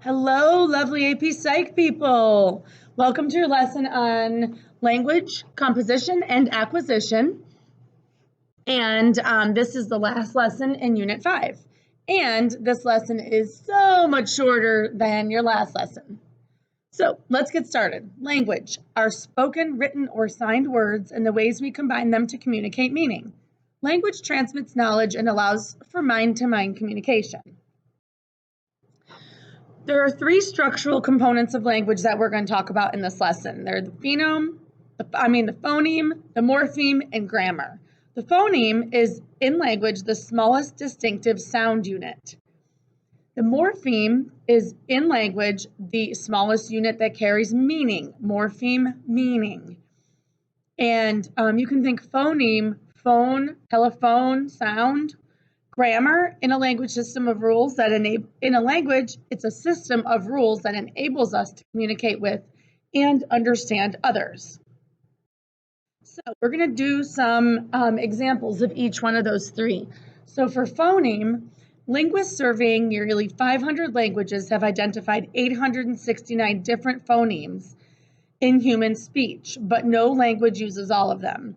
Hello, lovely AP Psych people. Welcome to your lesson on language composition and acquisition. And this is the last lesson in Unit 5. And this lesson is so much shorter than your last lesson. So let's get started. Language are spoken, written, or signed words and the ways we combine them to communicate meaning. Language transmits knowledge and allows for mind-to-mind communication. There are three structural components of language that we're going to talk about in this lesson. They're the phoneme, the morpheme, and grammar. The phoneme is, in language, the smallest distinctive sound unit. The morpheme is, in language, the smallest unit that carries meaning, morpheme, meaning. And you can think phoneme, phone, telephone, sound. Grammar, in a language system of rules that in a language, it's a system of rules that enables us to communicate with and understand others. So we're going to do some examples of each one of those three. So for phoneme, linguists surveying nearly 500 languages have identified 869 different phonemes in human speech, but no language uses all of them.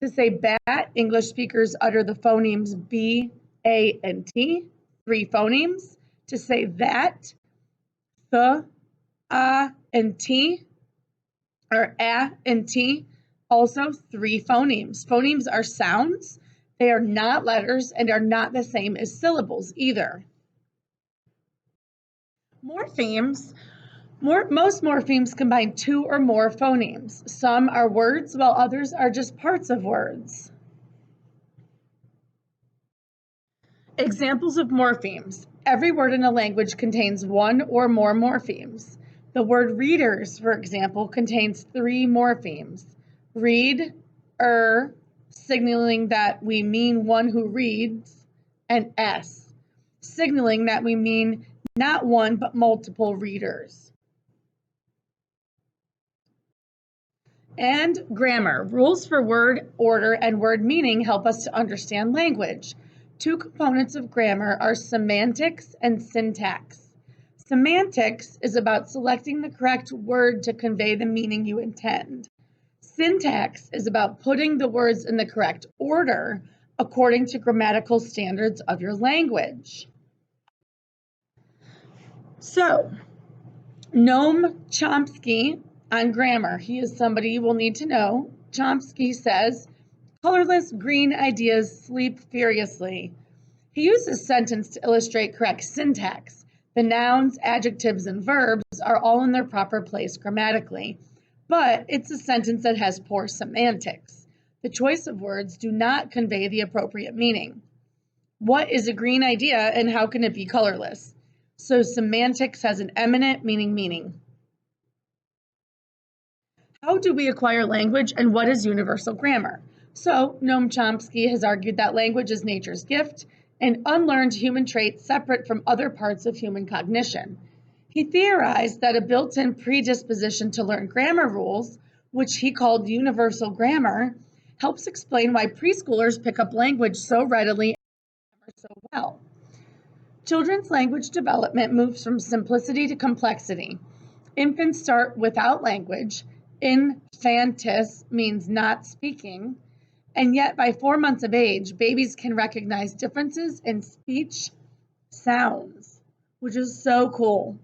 To say bat, English speakers utter the phonemes B, A, and T, 3 phonemes. To say that, th, a, and T, or a and T, also 3 phonemes. Phonemes are sounds. They are not letters and are not the same as syllables either. Morphemes. Most morphemes combine 2 or more phonemes. Some are words, while others are just parts of words. Examples of morphemes. Every word in a language contains 1 or more morphemes. The word readers, for example, contains 3 morphemes. Read, signaling that we mean one who reads, and s, signaling that we mean not one but multiple readers. And grammar. Rules for word order and word meaning help us to understand language. 2 components of grammar are semantics and syntax. Semantics is about selecting the correct word to convey the meaning you intend. Syntax is about putting the words in the correct order according to grammatical standards of your language. So, Noam Chomsky on grammar, he is somebody you will need to know. Chomsky says, colorless green ideas sleep furiously. He uses this sentence to illustrate correct syntax. The nouns, adjectives, and verbs are all in their proper place grammatically, but it's a sentence that has poor semantics. The choice of words do not convey the appropriate meaning. What is a green idea and how can it be colorless? So semantics has an eminent meaning. How do we acquire language and what is universal grammar? So Noam Chomsky has argued that language is nature's gift, an unlearned human trait separate from other parts of human cognition. He theorized that a built-in predisposition to learn grammar rules, which he called universal grammar, helps explain why preschoolers pick up language so readily and so well. Children's language development moves from simplicity to complexity. Infants start without language. Infantis means not speaking, and yet by 4 months of age, babies can recognize differences in speech sounds, which is so cool.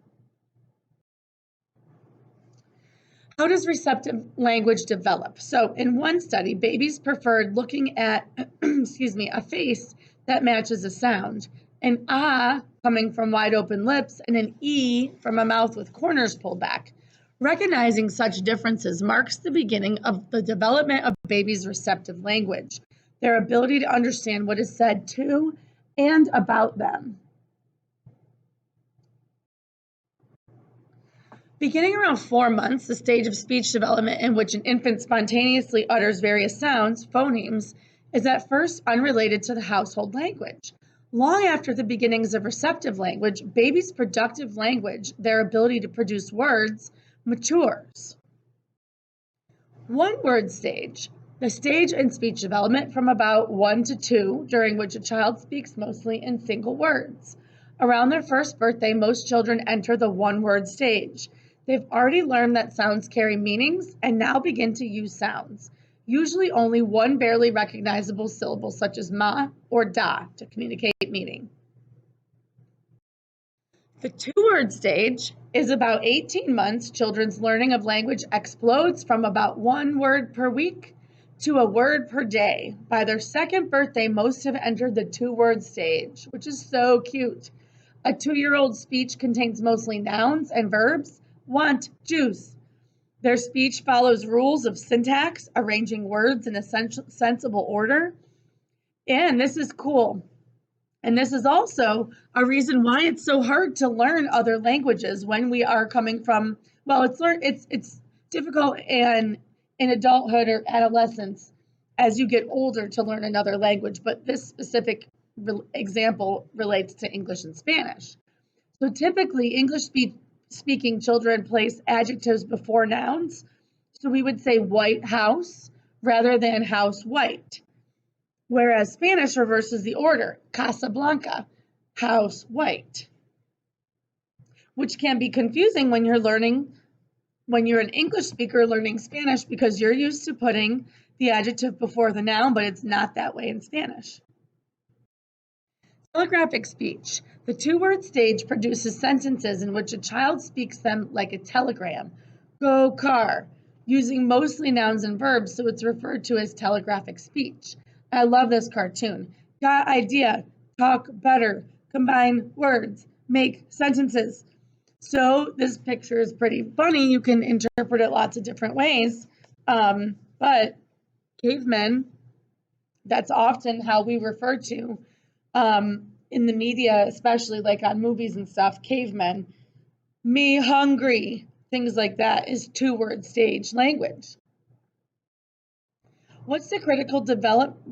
How does receptive language develop? So in one study, babies preferred looking at, a face that matches a sound, an ah coming from wide open lips and an e from a mouth with corners pulled back. Recognizing such differences marks the beginning of the development of babies' receptive language, their ability to understand what is said to and about them. Beginning around 4 months, the stage of speech development in which an infant spontaneously utters various sounds, phonemes, is at first unrelated to the household language. Long after the beginnings of receptive language, babies' productive language, their ability to produce words, matures. One word stage, the stage in speech development from about 1 to 2, during which a child speaks mostly in single words. Around their first birthday, most children enter the one-word stage. They've already learned that sounds carry meanings and now begin to use sounds, usually only one barely recognizable syllable such as ma or da to communicate meaning. The two-word stage is about 18 months. Children's learning of language explodes from about one word per week to a word per day. By their second birthday, most have entered the two-word stage, which is so cute. A 2-year-old speech contains mostly nouns and verbs. Want, juice. Their speech follows rules of syntax, arranging words in a sensible order. And this is cool. And this is also a reason why it's so hard to learn other languages when we are coming from, well, it's difficult in adulthood or adolescence as you get older to learn another language, but this specific example relates to English and Spanish. So typically English speaking children place adjectives before nouns. So we would say white house rather than house white. Whereas Spanish reverses the order, Casablanca, house white, which can be confusing when you're an English speaker learning Spanish because you're used to putting the adjective before the noun, but it's not that way in Spanish. Telegraphic speech. The two-word stage produces sentences in which a child speaks them like a telegram. Go car, using mostly nouns and verbs, so it's referred to as telegraphic speech. I love this cartoon. Got idea, talk better, combine words, make sentences. So this picture is pretty funny. You can interpret it lots of different ways. But cavemen, that's often how we refer to in the media, especially like on movies and stuff, cavemen, me hungry, things like that is two-word stage language. What's the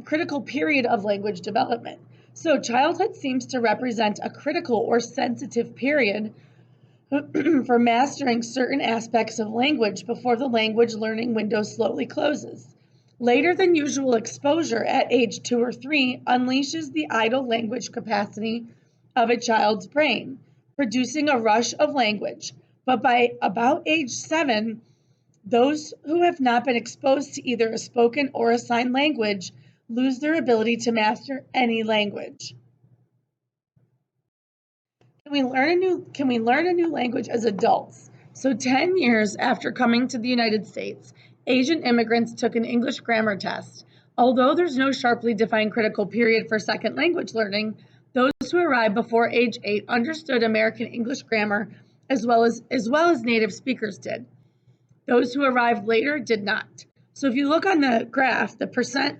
critical period of language development? So childhood seems to represent a critical or sensitive period for mastering certain aspects of language before the language learning window slowly closes. Later than usual exposure at age 2 or 3 unleashes the idle language capacity of a child's brain, producing a rush of language. But by about age 7, those who have not been exposed to either a spoken or a sign language lose their ability to master any language. Can we learn a new language as adults? So 10 years after coming to the United States, Asian immigrants took an English grammar test. Although there's no sharply defined critical period for second language learning, those who arrived before age 8 understood American English grammar as well as native speakers did. Those who arrived later did not. So if you look on the graph, the percent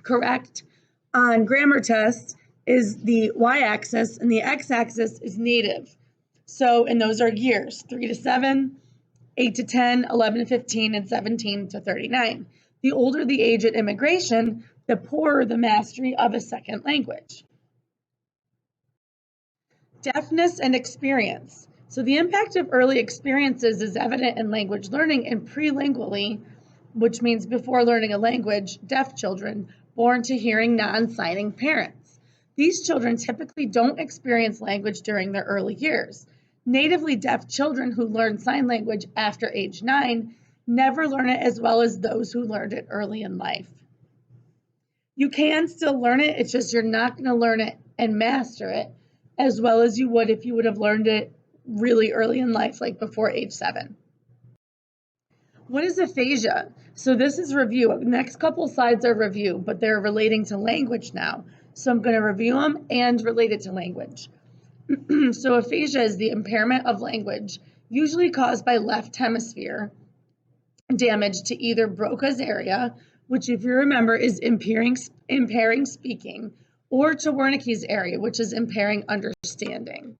correct on grammar tests is the y-axis and the x-axis is native. So, and those are years, 3 to 7, 8 to 10, 11 to 15, and 17 to 39. The older the age at immigration, the poorer the mastery of a second language. Deafness and experience. So the impact of early experiences is evident in language learning and prelingually, which means before learning a language, deaf children born to hearing non-signing parents. These children typically don't experience language during their early years. Natively deaf children who learn sign language after age 9 never learn it as well as those who learned it early in life. You can still learn it, it's just you're not going to learn it and master it as well as you would if you would have learned it really early in life, like before age 7. What is aphasia? So this is review. The next couple slides are review, but they're relating to language now. So I'm going to review them and relate it to language. So aphasia is the impairment of language, usually caused by left hemisphere damage to either Broca's area, which if you remember is impairing speaking, or to Wernicke's area, which is impairing understanding.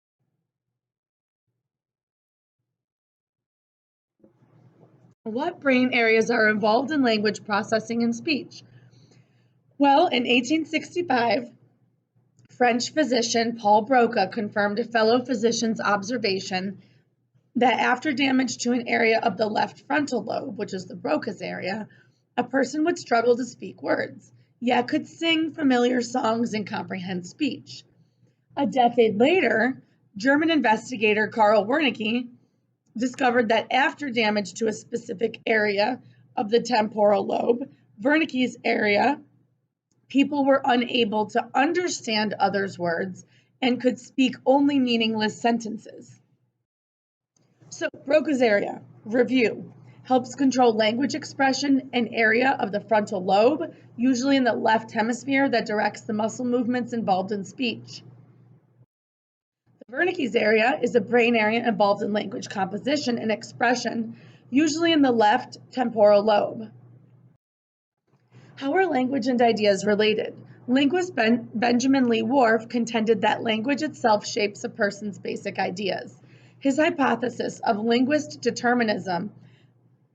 What brain areas are involved in language processing and speech? Well, in 1865, French physician Paul Broca confirmed a fellow physician's observation that after damage to an area of the left frontal lobe, which is the Broca's area, a person would struggle to speak words, yet could sing familiar songs and comprehend speech. A decade later, German investigator Karl Wernicke discovered that after damage to a specific area of the temporal lobe, Wernicke's area, people were unable to understand others' words and could speak only meaningless sentences. So, Broca's area, review, helps control language expression, an area of the frontal lobe, usually in the left hemisphere, that directs the muscle movements involved in speech. The Wernicke's area is a brain area involved in language composition and expression, usually in the left temporal lobe. How are language and ideas related? Linguist Benjamin Lee Whorf contended that language itself shapes a person's basic ideas. His hypothesis of linguist determinism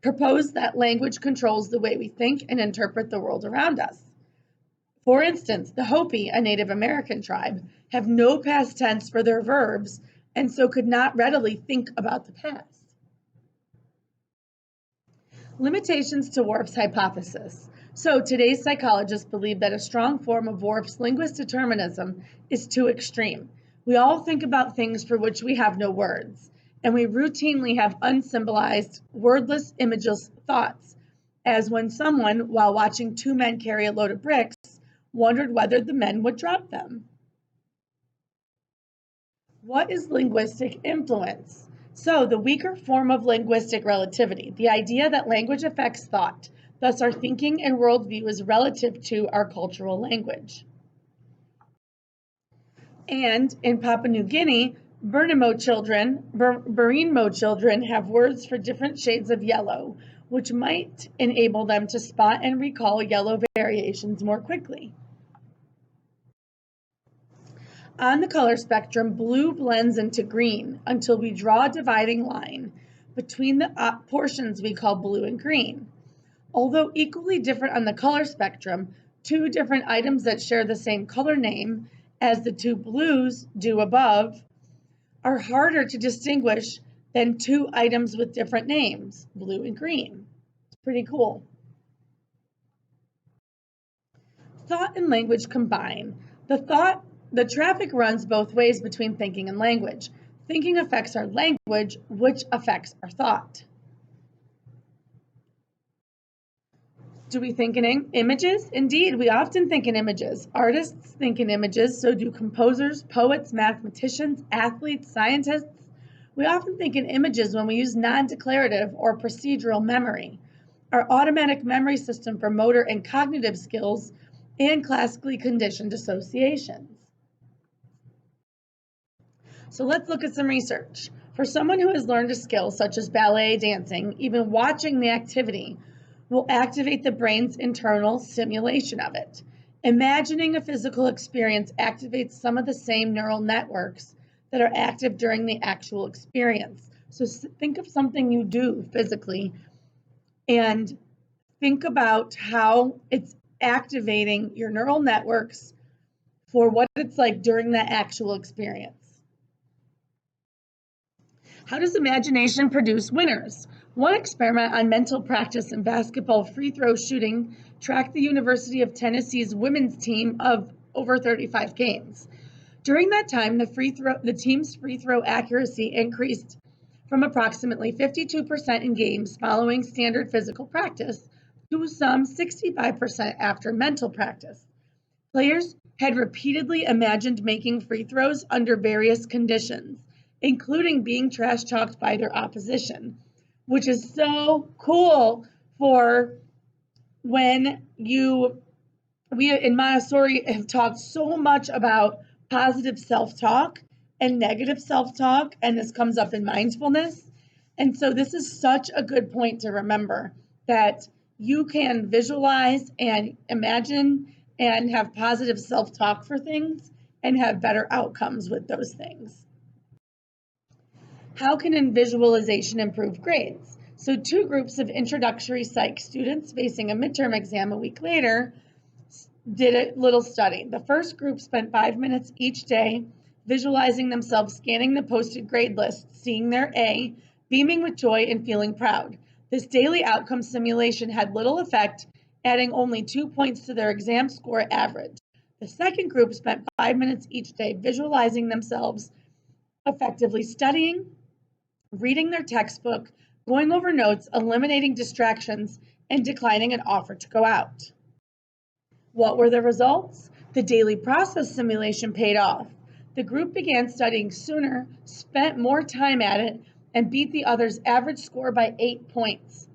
proposed that language controls the way we think and interpret the world around us. For instance, the Hopi, a Native American tribe, have no past tense for their verbs and so could not readily think about the past. Limitations to Whorf's hypothesis. So today's psychologists believe that a strong form of Whorf's linguist determinism is too extreme. We all think about things for which we have no words, and we routinely have unsymbolized, wordless, imageless thoughts, as when someone, while watching two men carry a load of bricks, wondered whether the men would drop them. What is linguistic influence? So, the weaker form of linguistic relativity, the idea that language affects thought, thus our thinking and worldview is relative to our cultural language. And in Papua New Guinea, Bernemo children have words for different shades of yellow, which might enable them to spot and recall yellow variations more quickly. On the color spectrum, blue blends into green until we draw a dividing line between the portions we call blue and green. Although equally different on the color spectrum, two different items that share the same color name as the two blues do above are harder to distinguish than two items with different names, blue and green. It's pretty cool. Thought and language combine. The traffic runs both ways between thinking and language. Thinking affects our language, which affects our thought. Do we think in images? Indeed, we often think in images. Artists think in images, so do composers, poets, mathematicians, athletes, scientists. We often think in images when we use non-declarative or procedural memory, our automatic memory system for motor and cognitive skills, and classically conditioned associations. So let's look at some research. For someone who has learned a skill such as ballet, dancing, even watching the activity will activate the brain's internal simulation of it. Imagining a physical experience activates some of the same neural networks that are active during the actual experience. So think of something you do physically and think about how it's activating your neural networks for what it's like during that actual experience. How does imagination produce winners? One experiment on mental practice in basketball free throw shooting tracked the University of Tennessee's women's team of over 35 games. During that time, the team's free throw accuracy increased from approximately 52% in games following standard physical practice to some 65% after mental practice. Players had repeatedly imagined making free throws under various conditions, including being trash talked by their opposition, which is so cool for when we in Montessori have talked so much about positive self-talk and negative self-talk, and this comes up in mindfulness. And so this is such a good point to remember that you can visualize and imagine and have positive self-talk for things and have better outcomes with those things. How can visualization improve grades? So two groups of introductory psych students facing a midterm exam a week later did a little study. The first group spent 5 minutes each day visualizing themselves scanning the posted grade list, seeing their A, beaming with joy and feeling proud. This daily outcome simulation had little effect, adding only 2 points to their exam score average. The second group spent 5 minutes each day visualizing themselves effectively studying, reading their textbook, going over notes, eliminating distractions, and declining an offer to go out. What were the results? The daily process simulation paid off. The group began studying sooner, spent more time at it, and beat the other's average score by 8 points.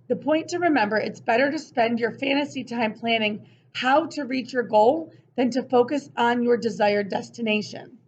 The point to remember, it's better to spend your fantasy time planning how to reach your goal than to focus on your desired destination.